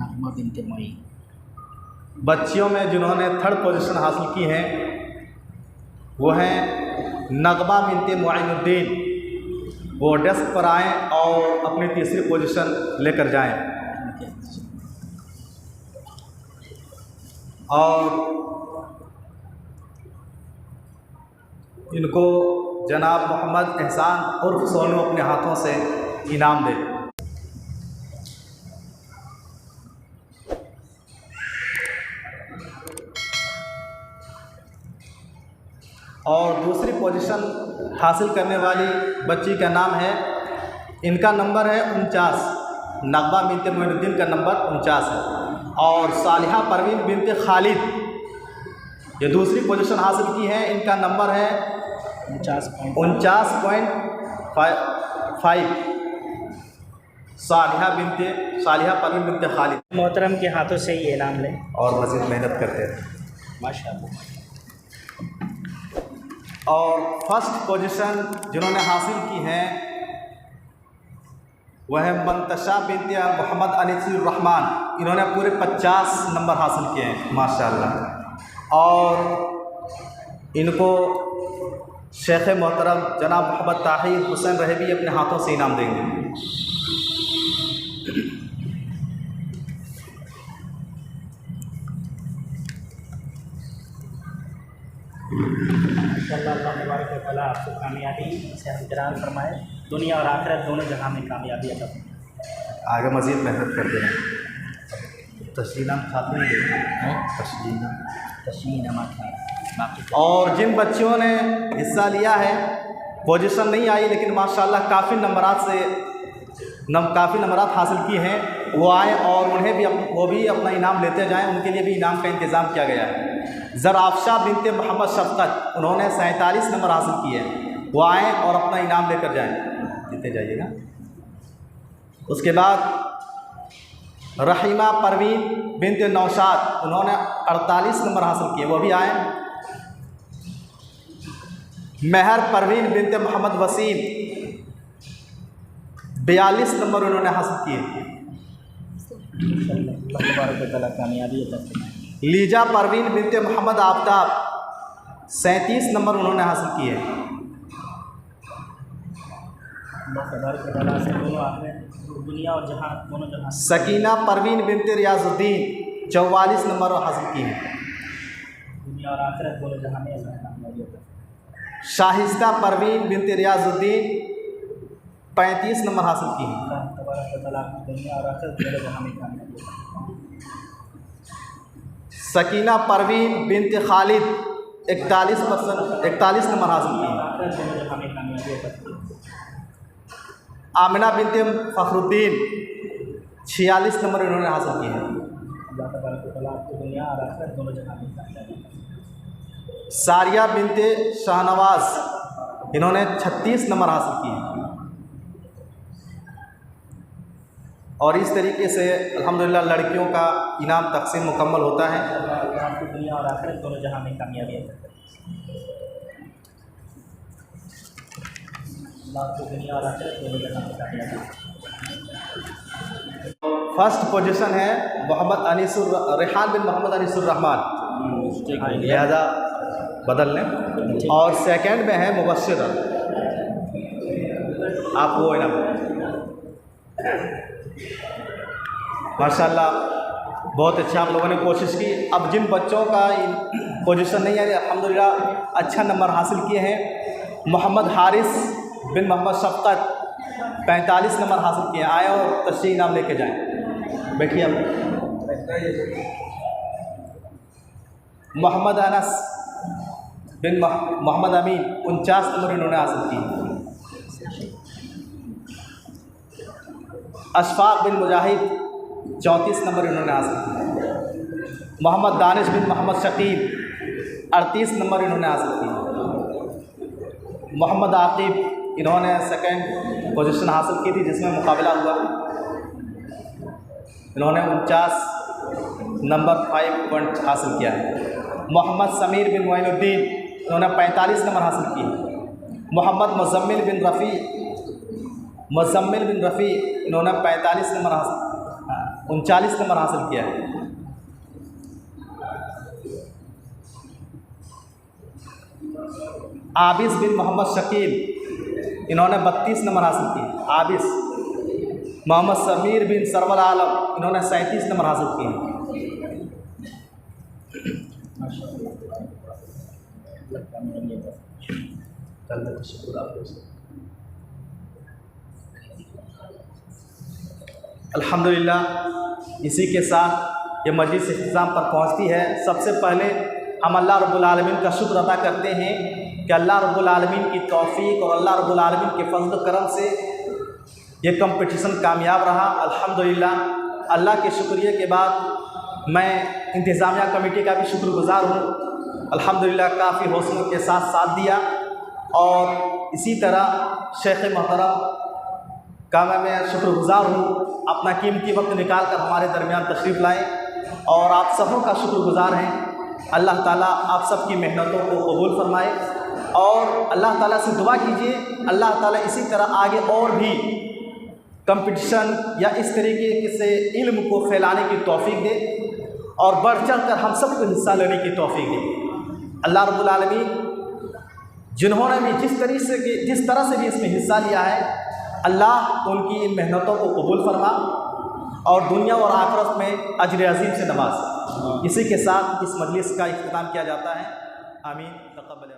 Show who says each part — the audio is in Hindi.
Speaker 1: नगमा बिनते मोइन।
Speaker 2: बच्चियों में जिन्होंने थर्ड पोजीशन हासिल की है वो हैं नगमा बिनते मोइनुद्दीन। वो डेस्क पर आएँ और अपनी तीसरी पोजीशन लेकर जाएं। और इनको जनाब मोहम्मद एहसान उर्फ सोनू अपने हाथों से इनाम दे। और दूसरी पोजीशन हासिल करने वाली बच्ची का नाम है, इनका नंबर है 49। नगमा बिनते मोइनुद्दीन का नंबर 49 है। और सालिहा परवीन बिनते खालिद ये दूसरी पोजीशन हासिल की है, इनका नंबर है 49.5। सालिहा परवीन बिनते खालिद
Speaker 1: मोहतरम के हाथों से ये इनाम लें
Speaker 2: और मज़ीद मेहनत करते हैं
Speaker 1: माशाअल्लाह।
Speaker 2: और फर्स्ट पोजीशन जिन्होंने हासिल की है वह है मंतशा बिनते मोहम्मद अनीसुर रहमान। इन्होंने पूरे 50 नंबर हासिल किए हैं माशाअल्लाह। और इनको शेख मोहतरम जनाब मोहम्मद ताहिर हुसैन रहबी अपने हाथों से इनाम देंगे।
Speaker 1: इंशाअल्लाह अल्लाह तबारक व तआला आपको कामयाबी से हमदरार फरमाए, दुनिया और आखिरत दोनों जगह में कामयाबी अता फरमाए।
Speaker 2: आगे मज़ीद मेहनत करते हैं। तस्लीना खाते हैं तस्लीना बाकी। और जिन बच्चियों ने हिस्सा लिया है पोजीशन नहीं आई लेकिन माशाल्लाह काफ़ी नंबरात हासिल किए हैं, वो आए और वो भी अपना इनाम लेते जाएं। उनके लिए भी इनाम का इंतज़ाम किया गया है। ज़राफ़शाह बिनते मोहम्मद शफ़क़त उन्होंने 47 नंबर हासिल किए हैं, वो आएँ और अपना इनाम लेकर जाएं। लेते जाइएगा। उसके बाद रहीमा परवीन बिनते नौशाद उन्होंने 48 नंबर हासिल किए, वो भी आए। महर परवीन बिनते मोहम्मद वसीम 42 नंबर उन्होंने हासिल किए।
Speaker 1: कामयाबी अता फरमाए।
Speaker 2: लीजा परवीन बिनते मोहम्मद आफ्ताब 37 नंबर उन्होंने हासिल किए।
Speaker 1: दुनिया और जहां दोनों जहां।
Speaker 2: सकीना परवीन बिनते रियाजुद्दीन 44 नंबर हासिल किए।
Speaker 1: दुनिया और आखिरत दोनों जहां में अल्लाह कामयाबी अता फरमाए।
Speaker 2: शाहिस्ता परवीन बिनते रियाजुद्दीन 35 नंबर हासिल किए।
Speaker 1: अल्लाह तबारक व तआला दुनिया और आखिरत दोनों जहां में कामयाबी अता फरमाए।
Speaker 2: सकीना परवीन बिनते खालिद 41 नंबर हासिल किए। आमिना बिनते फ़खरुद्दीन 46 नंबर इन्होंने हासिल किए हैं। सारिया बिनते शाहनवाज इन्होंने 36 नंबर हासिल किए हैं। और इस तरीके से अल्हम्दुलिल्लाह लड़कियों का इनाम तकसीम मुकम्मल होता है।
Speaker 1: दुनिया और आखिरत दोनों जहां में कामयाबी अता फरमाए। दुनिया और आखिरत दोनों जहां में कामयाबी।
Speaker 2: फर्स्ट पोजीशन है रेहान बिन मोहम्मद अनीसुर रहमान, लिहाजा बदल लें। और सेकंड में है मुबश्शिर, आप वो इनाम माशाल्लाह बहुत अच्छा आप लोगों ने कोशिश की। अब जिन बच्चों का पोजीशन नहीं है अल्हम्दुलिल्लाह अच्छा नंबर हासिल किए हैं। मोहम्मद हारिस बिन मोहम्मद शफ़क़त 45 नंबर हासिल किए, आए और तशरीह इनाम लेके जाएं। बैठिए आप। मोहम्मद अनस बिन मोहम्मद अमीन 49 नंबर इन्होंने हासिल किए। अशफाक बिन मुजाहिद 34 नंबर इन्होंने हासिल किए। मोहम्मद दानिश बिन मोहम्मद शकील 38 नंबर इन्होंने हासिल किए। मोहम्मद आकिब इन्होंने सेकंड पोजीशन हासिल की थी जिसमें मुकाबला हुआ, इन्होंने 49 नंबर 5 पॉइंट हासिल किया है। मोहम्मद समीर बिन मोइनुद्दीन इन्होंने 45 नंबर हासिल किए। मोहम्मद मुज़म्मिल बिन रफ़ी इन्होंने 45 नंबर हासिल, 39 नंबर हासिल किया है। आबिस बिन मोहम्मद शकील, इन्होंने 32 नंबर हासिल किए। आबिस। मोहम्मद समीर बिन सरवर आलम, इन्होंने 37 नंबर हासिल किए। अल्हम्दुलिल्लाह, इसी के साथ ये मजलिस इख्तिताम पर पहुंचती है। सबसे पहले हम अल्लाह रब्बुल आलमीन का शुक्र अदा करते हैं कि अल्लाह रब्बुल आलमीन की तौफीक और अल्लाह रब्बुल आलमीन के फज़ल करम से ये कंपटीशन कामयाब रहा। अल्हम्दुलिल्लाह, अल्लाह के शुक्रिया के बाद मैं इंतज़ामिया कमेटी का भी शुक्रगुज़ार हूँ। अल्हम्दुलिल्लाह, काफ़ी हौसलों के साथ दिया और इसी तरह शेख़ मोहतरम का मैं शुक्रगुज़ार हूँ, अपना कीमती वक्त निकाल कर हमारे दरमियान तशरीफ़ लाए और आप सबों का शुक्रगुज़ार हैं। अल्लाह ताला आप सब की मेहनतों को कबूल फरमाए और अल्लाह ताला से दुआ कीजिए अल्लाह ताला इसी तरह आगे और भी कंपटीशन या इस तरीके से इल्म को फैलाने की तौफीक दे और बढ़ चढ़ कर हम सबको हिस्सा लेने की तौफीक दे। अल्लाह रब्बुल आलमीन जिन्होंने भी जिस तरह से भी इसमें हिस्सा लिया है, अल्लाह उनकी इन मेहनतों को कबूल फरमा और दुनिया और आखिरत में अजर अज़ीम से नवाज़। इसी के साथ इस मजलिस का इख्तिताम किया जाता है। आमीन। तक़ब्बल।